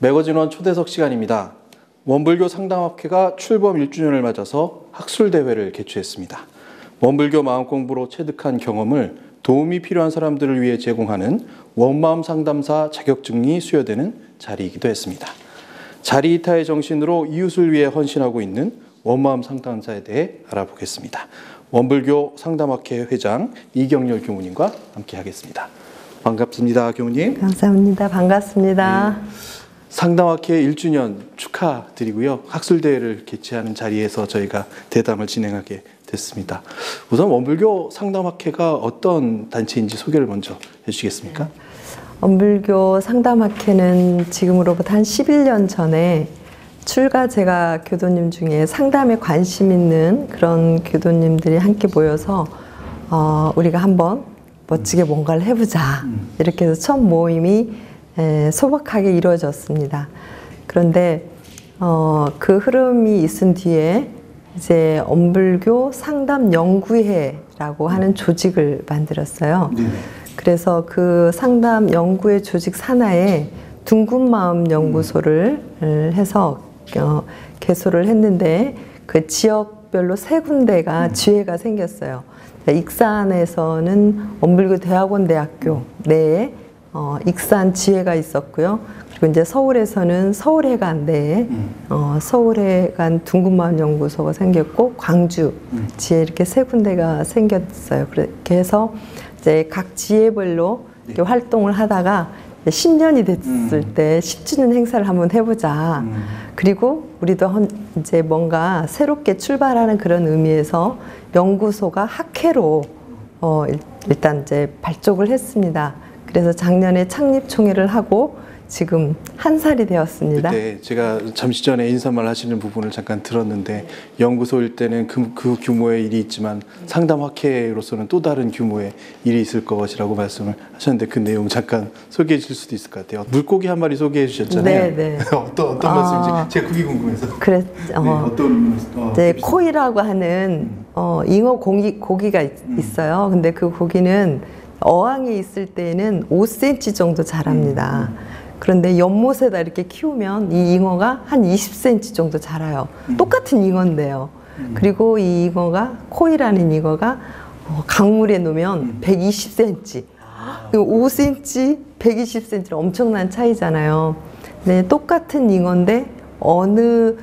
매거진원 초대석 시간입니다. 원불교 상담학회가 출범 1주년을 맞아서 학술대회를 개최했습니다. 원불교 마음공부로 체득한 경험을 도움이 필요한 사람들을 위해 제공하는 원마음 상담사 자격증이 수여되는 자리이기도 했습니다. 자리이타의 정신으로 이웃을 위해 헌신하고 있는 원마음 상담사에 대해 알아보겠습니다. 원불교 상담학회 회장 이경렬 교무님과 함께 하겠습니다. 반갑습니다, 교무님. 감사합니다. 반갑습니다. 네. 상담학회 1주년 축하드리고요. 학술대회를 개최하는 자리에서 저희가 대담을 진행하게 됐습니다. 우선 원불교 상담학회가 어떤 단체인지 소개를 먼저 해주시겠습니까? 원불교 상담학회는 지금으로부터 한 11년 전에 출가 제가 교도님 중에 상담에 관심 있는 그런 교도님들이 함께 모여서 우리가 한번 멋지게 뭔가를 해보자. 이렇게 해서 첫 모임이 소박하게 이루어졌습니다. 그런데 그 흐름이 있은 뒤에 이제 원불교 상담연구회라고 하는 조직을 만들었어요. 네. 그래서 그 상담연구회 조직 산하에 둥근마음연구소를 해서 개소를 했는데 그 지역별로 3군데가 지회가 생겼어요. 익산에서는 원불교 대학원대학교 내에 익산 지회가 있었고요. 그리고 이제 서울에서는 서울회관 내에 서울회관 둥근마음연구소가 생겼고 광주 지회 이렇게 3군데가 생겼어요. 그렇게 해서 이제 각 지회별로 이렇게 활동을 하다가 10년이 됐을 때 10주년 행사를 한번 해보자. 그리고 우리도 이제 뭔가 새롭게 출발하는 그런 의미에서 연구소가 학회로 일단 이제 발족을 했습니다. 그래서 작년에 창립총회를 하고 지금 1살이 되었습니다. 그때 제가 잠시 전에 인사말 하시는 부분을 잠깐 들었는데 연구소일 때는 그 규모의 일이 있지만 상담학회로서는 또 다른 규모의 일이 있을 것이라고 말씀을 하셨는데 그 내용 잠깐 소개해 주실 수도 있을 것 같아요. 물고기 한 마리 소개해 주셨잖아요. 네. 어떤 말씀인지 제가 그게 궁금해서. 그래, 네, 코이라고 하는 잉어 고기가 있어요. 근데 그 고기는 어항에 있을 때는 5cm 정도 자랍니다. 그런데 연못에다 이렇게 키우면 이 잉어가 한 20cm 정도 자라요. 똑같은 잉어인데요. 그리고 이 잉어가, 코이라는 잉어가 강물에 놓으면 120cm. 5cm, 120cm는 엄청난 차이잖아요. 네, 똑같은 잉어인데 어느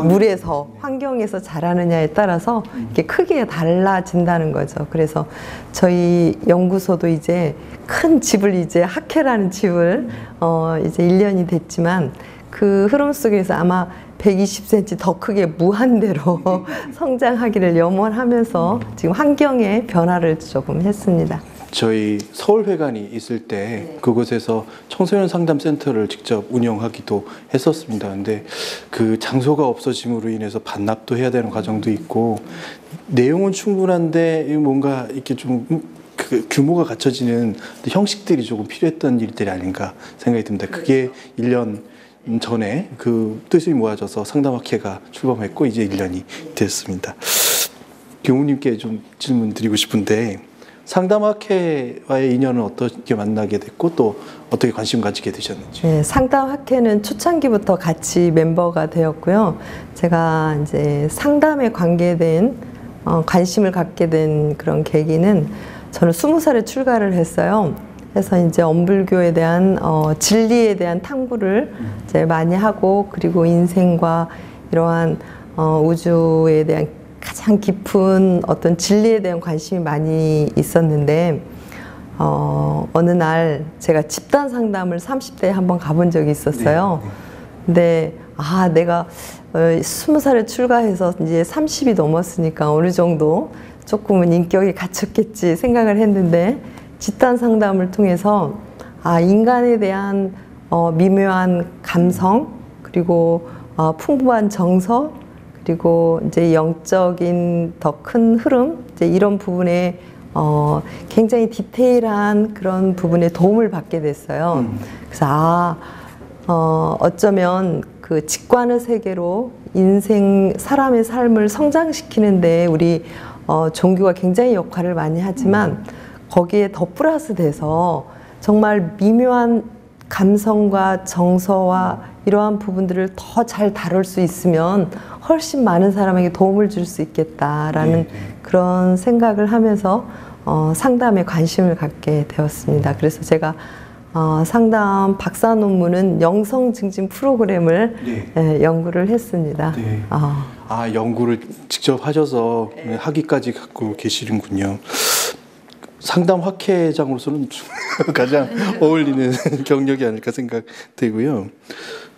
물에서 환경에서 자라느냐에 따라서 이렇게 크기가 달라진다는 거죠. 그래서 저희 연구소도 이제 큰 집을 이제 학회라는 집을 이제 1년이 됐지만 그 흐름 속에서 아마 120cm 더 크게 무한대로 성장하기를 염원하면서 지금 환경의 변화를 조금 했습니다. 저희 서울회관이 있을 때 그곳에서 청소년 상담센터를 직접 운영하기도 했었습니다. 근데 그 장소가 없어짐으로 인해서 반납도 해야 되는 과정도 있고 내용은 충분한데 뭔가 이렇게 좀 그 규모가 갖춰지는 형식들이 조금 필요했던 일들이 아닌가 생각이 듭니다. 그게 1년 전에 그 뜻이 모아져서 상담학회가 출범했고 이제 1년이 됐습니다. 교무님께 좀 질문 드리고 싶은데 상담학회와의 인연은 어떻게 만나게 됐고 또 어떻게 관심 가지게 되셨는지. 네, 상담학회는 초창기부터 같이 멤버가 되었고요. 제가 이제 상담에 관계된 관심을 갖게 된 그런 계기는 저는 20살에 출가를 했어요. 그래서 이제 원불교에 대한 진리에 대한 탐구를 이제 많이 하고 그리고 인생과 이러한 우주에 대한 가장 깊은 어떤 진리에 대한 관심이 많이 있었는데 어느 날 제가 집단 상담을 30대에 한번 가본 적이 있었어요. 근데 내가 20살에 출가해서 이제 30이 넘었으니까 어느 정도 조금은 인격이 갖췄겠지 생각을 했는데 집단 상담을 통해서 인간에 대한 미묘한 감성 그리고 풍부한 정서 그리고 이제 영적인 더 큰 흐름 이제 이런 부분에 굉장히 디테일한 그런 부분에 도움을 받게 됐어요. 그래서 어쩌면 그 직관의 세계로 인생 사람의 삶을 성장시키는데 우리 종교가 굉장히 역할을 많이 하지만 거기에 더 플러스 돼서 정말 미묘한 감성과 정서와 이러한 부분들을 더 잘 다룰 수 있으면 훨씬 많은 사람에게 도움을 줄 수 있겠다라는 그런 생각을 하면서 상담에 관심을 갖게 되었습니다. 그래서 제가 상담 박사 논문은 영성 증진 프로그램을 연구를 했습니다. 연구를 직접 하셔서 학위까지 갖고 계시는군요. 상담 학회장으로서는 가장 어울리는 경력이 아닐까 생각되고요.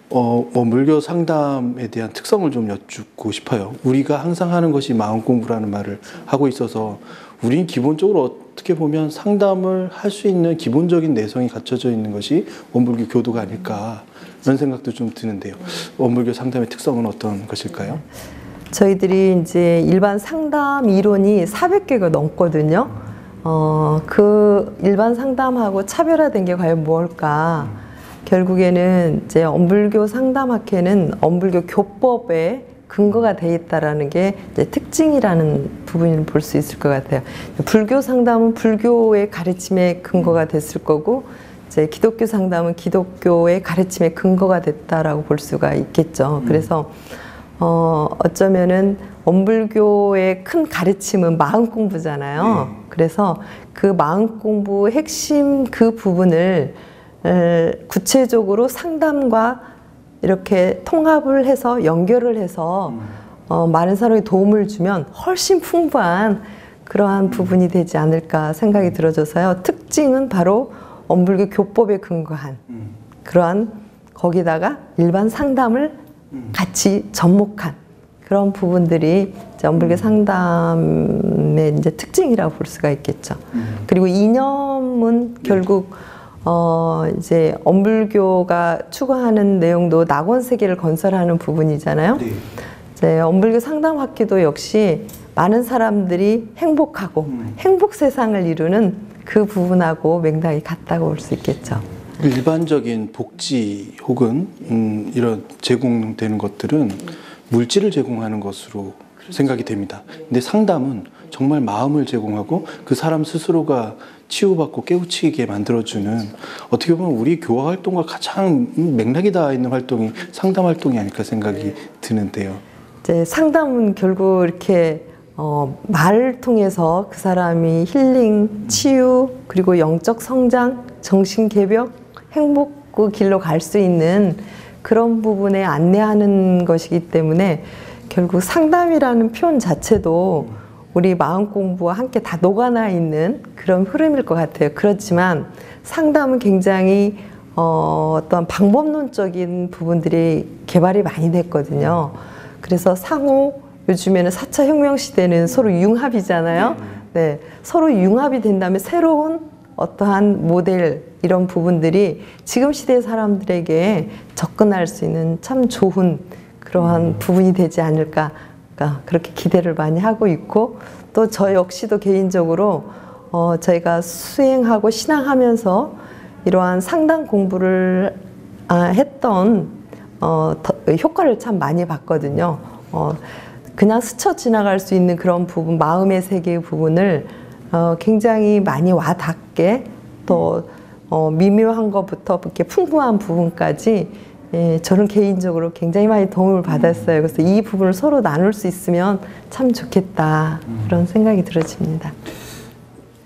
원불교 상담에 대한 특성을 좀 여쭙고 싶어요. 우리가 항상 하는 것이 마음 공부라는 말을 하고 있어서 우린 기본적으로 어떻게 보면 상담을 할 수 있는 기본적인 내성이 갖춰져 있는 것이 원불교 교도가 아닐까 이런 생각도 좀 드는데요. 원불교 상담의 특성은 어떤 것일까요? 저희들이 이제 일반 상담 이론이 400개가 넘거든요. 그 일반 상담하고 차별화된 게 과연 무엇일까? 결국에는 이제 원불교 상담학회는 원불교 교법에 근거가 돼 있다라는 게 이제 특징이라는 부분을 볼 수 있을 것 같아요. 불교 상담은 불교의 가르침에 근거가 됐을 거고, 이제 기독교 상담은 기독교의 가르침에 근거가 됐다라고 볼 수가 있겠죠. 그래서 어쩌면은 원불교의 큰 가르침은 마음 공부잖아요. 그래서 그 마음 공부 핵심 그 부분을 구체적으로 상담과 이렇게 통합을 해서 연결을 해서 많은 사람에게 도움을 주면 훨씬 풍부한 그러한 부분이 되지 않을까 생각이 들어져서요. 특징은 바로 원불교 교법에 근거한 그러한 거기다가 일반 상담을 같이 접목한 그런 부분들이 이제 원불교 상담의 이제 특징이라고 볼 수가 있겠죠. 그리고 이념은 결국 이제 원불교가 추구하는 내용도 낙원 세계를 건설하는 부분이잖아요. 이제 원불교 상담학회도 역시 많은 사람들이 행복하고 행복 세상을 이루는 그 부분하고 맥락이 같다고 볼 수 있겠죠. 일반적인 복지 혹은 이런 제공되는 것들은 물질을 제공하는 것으로 생각이 됩니다. 근데 상담은 정말 마음을 제공하고 그 사람 스스로가 치유받고 깨우치게 만들어주는, 어떻게 보면 우리 교화 활동과 가장 맥락이 닿아 있는 활동이 상담 활동이 아닐까 생각이 드는데요. 이제 상담은 결국 이렇게 말을 통해서 그 사람이 힐링, 치유, 그리고 영적 성장, 정신 개벽, 행복 그 길로 갈 수 있는 그런 부분에 안내하는 것이기 때문에 결국 상담이라는 표현 자체도 우리 마음 공부와 함께 다 녹아나 있는 그런 흐름일 것 같아요. 그렇지만 상담은 굉장히 어떤 방법론적인 부분들이 개발이 많이 됐거든요. 그래서 상호 요즘에는 4차 혁명 시대는 서로 융합이잖아요. 네, 서로 융합이 된다면 새로운 어떠한 모델 이런 부분들이 지금 시대 사람들에게 접근할 수 있는 참 좋은 그러한 부분이 되지 않을까 그렇게 기대를 많이 하고 있고, 또 저 역시도 개인적으로 저희가 수행하고 신앙하면서 이러한 상담 공부를 했던 효과를 참 많이 봤거든요. 그냥 스쳐 지나갈 수 있는 그런 부분, 마음의 세계의 부분을 굉장히 많이 와닿게 또 미묘한 것부터 이렇게 풍부한 부분까지 저는 개인적으로 굉장히 많이 도움을 받았어요. 그래서 이 부분을 서로 나눌 수 있으면 참 좋겠다 그런 생각이 들어집니다.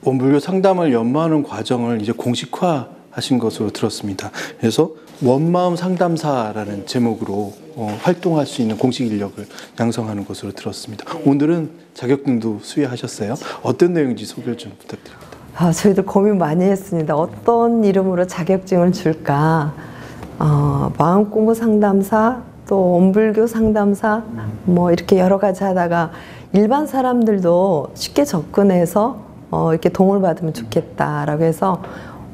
원불교 상담을 연마하는 과정을 이제 공식화하신 것으로 들었습니다. 그래서 원마음 상담사라는 제목으로 활동할 수 있는 공식 인력을 양성하는 것으로 들었습니다. 오늘은 자격증도 수여하셨어요. 어떤 내용인지 소개를 좀 부탁드립니다. 저희들 고민 많이 했습니다. 어떤 이름으로 자격증을 줄까? 마음공부 상담사, 또 원불교 상담사, 뭐 이렇게 여러 가지 하다가 일반 사람들도 쉽게 접근해서 이렇게 도움을 받으면 좋겠다라고 해서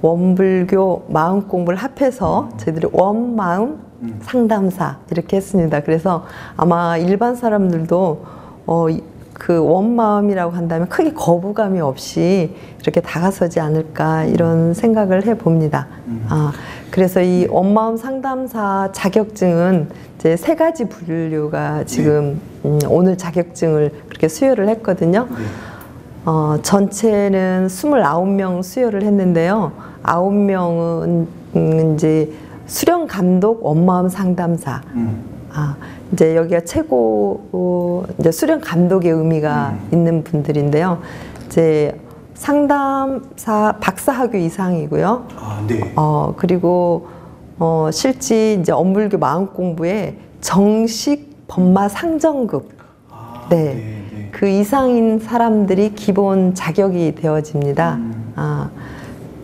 원불교 마음공부를 합해서 저희들이 원마음 상담사 이렇게 했습니다. 그래서 아마 일반 사람들도 그 원마음이라고 한다면 크게 거부감이 없이 이렇게 다가서지 않을까 이런 생각을 해봅니다. 그래서 이 원마음 상담사 자격증은 이제 3가지 분류가 지금 오늘 자격증을 그렇게 수여를 했거든요. 전체는 29명 수여를 했는데요. 9명은 이제 수련 감독 원마음 상담사. 이제 여기가 최고 이제 수련 감독의 의미가 있는 분들인데요. 이제 상담사 박사학위 이상이고요. 네. 그리고 실제 이제 엄불교 마음 공부에 정식 법마 상정급. 네. 그 이상인 사람들이 기본 자격이 되어집니다.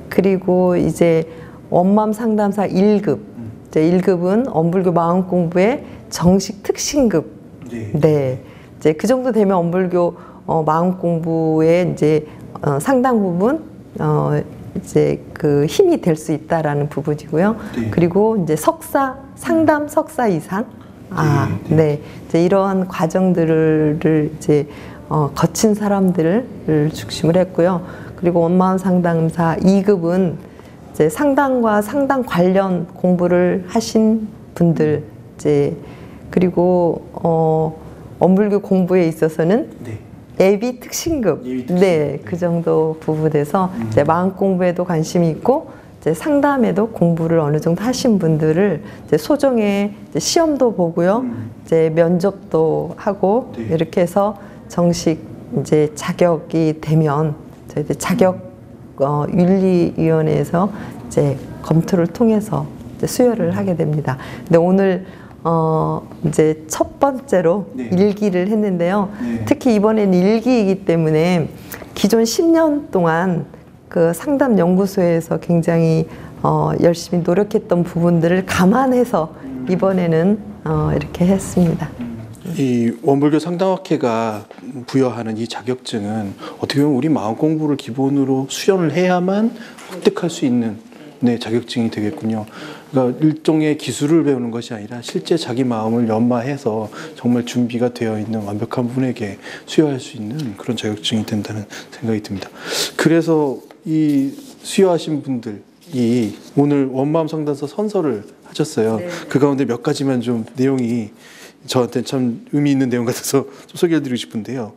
그리고 이제 원마음 상담사 1급. 이제 1급은 엄불교 마음 공부의 정식 특신급. 네. 이제 그 정도 되면 엄불교 마음 공부에 이제 상당 부분 이제 그 힘이 될 수 있다라는 부분이고요. 그리고 이제 석사, 상담 석사 이상. 네. 이제 이러한 과정들을 이제 거친 사람들을 중심으로 했고요. 그리고 원마음 상담사 2급은 이제 상담과 상담 관련 공부를 하신 분들, 이제 그리고 엄불교 공부에 있어서는 예비 특신급, 네, 그 정도 부분에서 이제 마음 공부에도 관심이 있고 이제 상담에도 공부를 어느 정도 하신 분들을 이제 소정의 이제 시험도 보고요, 이제 면접도 하고 이렇게 해서 정식 이제 자격이 되면 저희 자격 윤리위원회에서 이제 검토를 통해서 이제 수여를 하게 됩니다. 근데 오늘 이제 첫 번째로 일기를 했는데요. 특히 이번에는 일기이기 때문에 기존 10년 동안 그 상담 연구소에서 굉장히 열심히 노력했던 부분들을 감안해서 이번에는 이렇게 했습니다. 이 원불교 상담학회가 부여하는 이 자격증은 어떻게 보면 우리 마음 공부를 기본으로 수련을 해야만 획득할 수 있는 자격증이 되겠군요. 그러니까 일종의 기술을 배우는 것이 아니라 실제 자기 마음을 연마해서 정말 준비가 되어 있는 완벽한 분에게 수여할 수 있는 그런 자격증이 된다는 생각이 듭니다. 그래서 이 수여하신 분들이 오늘 원마음 상담사 선서를 하셨어요. 그 가운데 몇 가지만 좀 내용이 저한테 참 의미 있는 내용 같아서 좀 소개해드리고 싶은데요.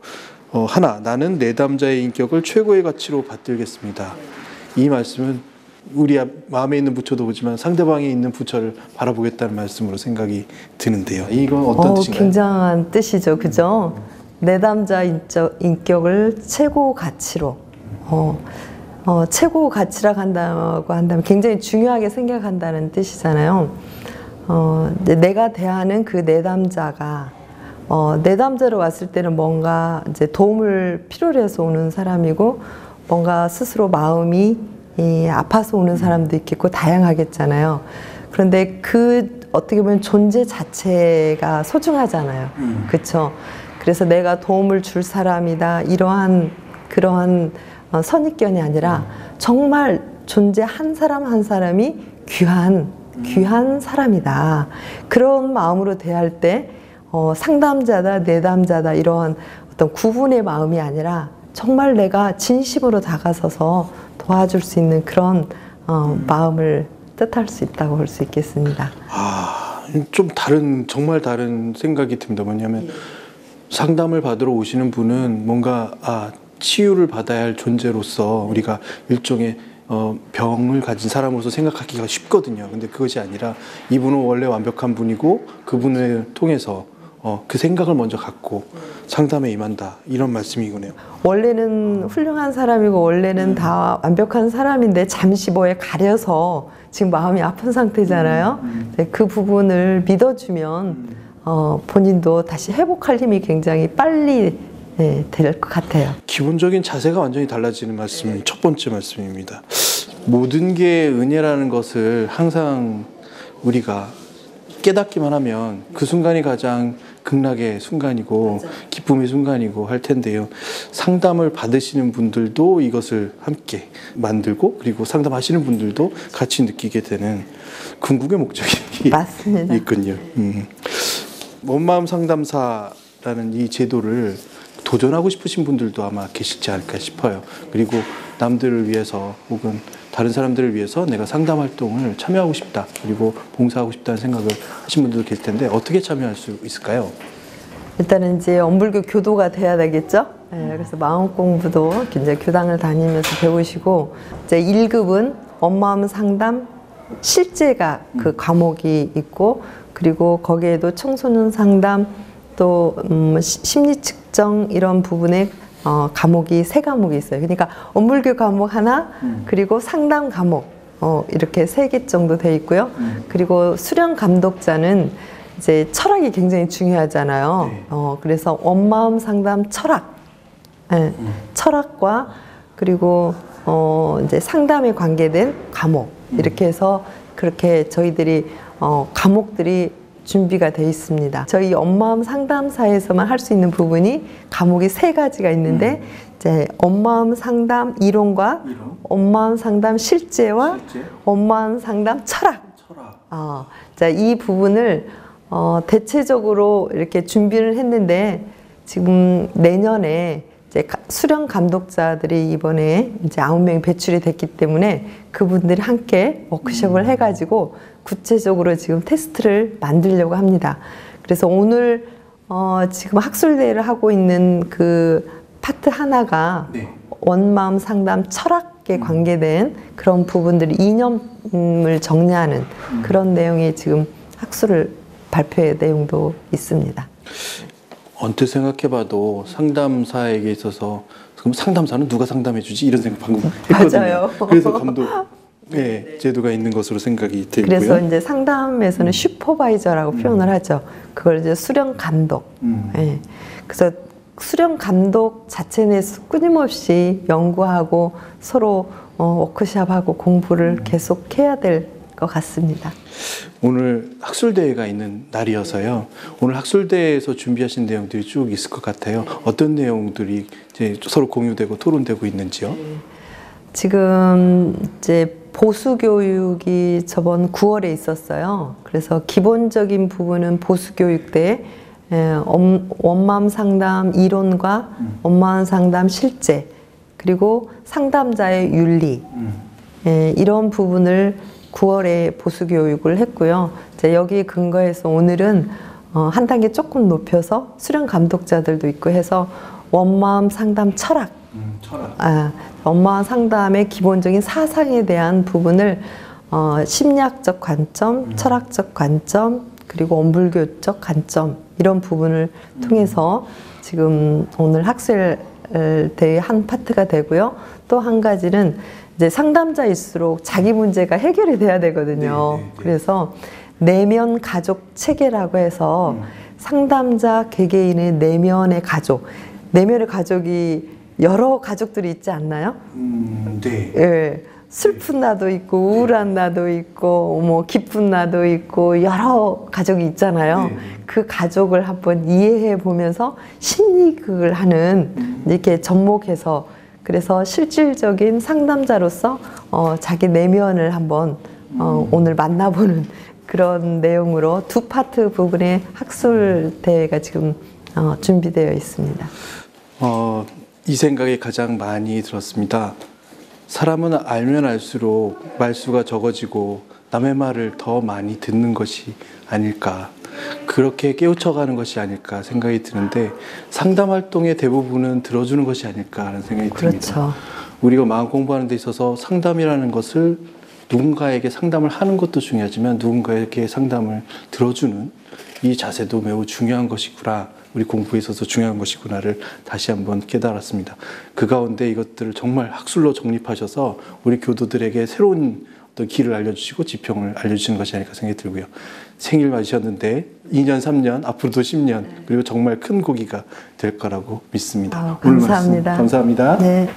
하나, 나는 내담자의 인격을 최고의 가치로 받들겠습니다. 이 말씀은 우리 마음에 있는 부처도 보지만 상대방에 있는 부처를 바라보겠다는 말씀으로 생각이 드는데요. 이건 어떤 뜻인가요? 굉장한 뜻이죠, 그죠? 내담자 인격을 최고 가치로. 최고 가치라고 한다면 굉장히 중요하게 생각한다는 뜻이잖아요. 내가 대하는 그 내담자가 내담자로 왔을 때는 뭔가 이제 도움을 필요로 해서 오는 사람이고 뭔가 스스로 마음이 아파서 오는 사람도 있겠고 다양하겠잖아요. 그런데 그 어떻게 보면 존재 자체가 소중하잖아요. 그렇죠? 그래서 내가 도움을 줄 사람이다 이러한 그러한 선입견이 아니라 정말 존재 한 사람 한 사람이 귀한 사람이다. 그런 마음으로 대할 때 상담자다, 내담자다 이러한 어떤 구분의 마음이 아니라 정말 내가 진심으로 다가서서 도와줄 수 있는 그런 마음을 뜻할 수 있다고 볼 수 있겠습니다. 좀 정말 다른 생각이 듭니다. 뭐냐면 상담을 받으러 오시는 분은 뭔가 치유를 받아야 할 존재로서 우리가 일종의 병을 가진 사람으로서 생각하기가 쉽거든요. 근데 그것이 아니라 이분은 원래 완벽한 분이고 그분을 통해서 그 생각을 먼저 갖고 상담에 임한다 이런 말씀이군요. 원래는 훌륭한 사람이고 원래는 다 완벽한 사람인데 잠시 뭐에 가려서 지금 마음이 아픈 상태잖아요. 그 부분을 믿어주면 본인도 다시 회복할 힘이 굉장히 빨리 될 것 같아요. 기본적인 자세가 완전히 달라지는 말씀이 첫 번째 말씀입니다. 모든 게 은혜라는 것을 항상 우리가 깨닫기만 하면 그 순간이 가장 극락의 순간이고 기쁨의 순간이고 할 텐데요. 상담을 받으시는 분들도 이것을 함께 만들고 그리고 상담하시는 분들도 같이 느끼게 되는 궁극의 목적이 맞습니다. 있군요. 원마음 상담사라는 이 제도를 도전하고 싶으신 분들도 아마 계시지 않을까 싶어요. 그리고 남들을 위해서 혹은 다른 사람들을 위해서 내가 상담 활동을 참여하고 싶다, 그리고 봉사하고 싶다는 생각을 하신 분들도 계실 텐데 어떻게 참여할 수 있을까요? 일단은 이제 엄불교 교도가 돼야 되겠죠. 그래서 마음 공부도 이제 교당을 다니면서 배우시고 이제 1급은 원마음 상담 실제가 그 과목이 있고, 그리고 거기에도 청소년 상담 또 심리 측정 이런 부분에 과목이 3과목이 있어요. 그러니까 언불교 과목 하나, 그리고 상담 과목 이렇게 3개 정도 돼 있고요. 그리고 수련 감독자는 이제 철학이 굉장히 중요하잖아요. 네. 그래서 원마음 상담 철학, 네, 철학과 그리고 이제 상담에 관계된 과목 이렇게 해서 그렇게 저희들이 과목들이 준비가 돼 있습니다. 저희 엄마음 상담사에서만 할 수 있는 부분이 과목이 3가지가 있는데 이제 엄마음 상담 이론과 엄마음 상담 실제와 엄마음 상담 철학. 자, 이 부분을 대체적으로 이렇게 준비를 했는데 지금 내년에 이제 수련 감독자들이 이번에 이제 9명이 배출이 됐기 때문에 그분들이 함께 워크숍을 해가지고 구체적으로 지금 테스트를 만들려고 합니다. 그래서 오늘 지금 학술대회를 하고 있는 그 파트 하나가 네. 원마음 상담 철학에 관계된 그런 부분들이 이념을 정리하는 그런 내용이 지금 학술을 발표의 내용도 있습니다. 언뜻 생각해봐도 상담사에게 있어서 그럼 상담사는 누가 상담해주지? 이런 생각 방금 했거든요. 맞아요. 그래서 감독 제도가 있는 것으로 생각이 되고요. 그래서 이제 상담에서는 슈퍼바이저라고 표현을 하죠. 그걸 이제 수련 감독. 예. 그래서 수련 감독 자체 내에서 끊임없이 연구하고 서로 워크숍하고 공부를 계속 해야 될 것 같습니다. 오늘 학술대회가 있는 날이어서요. 오늘 학술대회에서 준비하신 내용들이 쭉 있을 것 같아요. 어떤 내용들이 이제 서로 공유되고 토론되고 있는지요? 지금 이제 보수 교육이 저번 9월에 있었어요. 그래서 기본적인 부분은 보수 교육 때 원마음 상담 이론과 원마음 상담 실제, 그리고 상담자의 윤리, 이런 부분을 9월에 보수 교육을 했고요. 이제 여기에 근거해서 오늘은 한 단계 조금 높여서 수련 감독자들도 있고 해서 원마음 상담 철학, 원마음 상담의 기본적인 사상에 대한 부분을 심리학적 관점, 철학적 관점, 그리고 원불교적 관점 이런 부분을 통해서 지금 오늘 학술대회 한 파트가 되고요. 또 한 가지는 이제 상담자일수록 자기 문제가 해결이 돼야 되거든요. 그래서 내면 가족 체계라고 해서 상담자 개개인의 내면의 가족, 내면의 가족이 여러 가족들이 있지 않나요? 네. 예, 슬픈 나도 있고 우울한 나도 있고 뭐 기쁜 나도 있고 여러 가족이 있잖아요. 그 가족을 한번 이해해 보면서 심리극을 하는 이렇게 접목해서, 그래서 실질적인 상담자로서 자기 내면을 한번 오늘 만나보는 그런 내용으로 2파트 부분의 학술 대회가 지금 준비되어 있습니다. 이 생각이 가장 많이 들었습니다. 사람은 알면 알수록 말수가 적어지고 남의 말을 더 많이 듣는 것이 아닐까, 그렇게 깨우쳐가는 것이 아닐까 생각이 드는데 상담 활동의 대부분은 들어주는 것이 아닐까라는 생각이 듭니다. 그렇죠. 우리가 마음 공부하는 데 있어서 상담이라는 것을 누군가에게 상담을 하는 것도 중요하지만 누군가에게 상담을 들어주는 이 자세도 매우 중요한 것이구나, 우리 공부에 있어서 중요한 것이구나를 다시 한번 깨달았습니다. 그 가운데 이것들을 정말 학술로 정립하셔서 우리 교도들에게 새로운 어떤 길을 알려주시고 지평을 알려주시는 것이 아닐까 생각이 들고요. 생일 맞으셨는데 2년, 3년, 앞으로도 10년, 그리고 정말 큰 고기가 될 거라고 믿습니다. 감사합니다. 오늘 말씀 감사합니다. 네.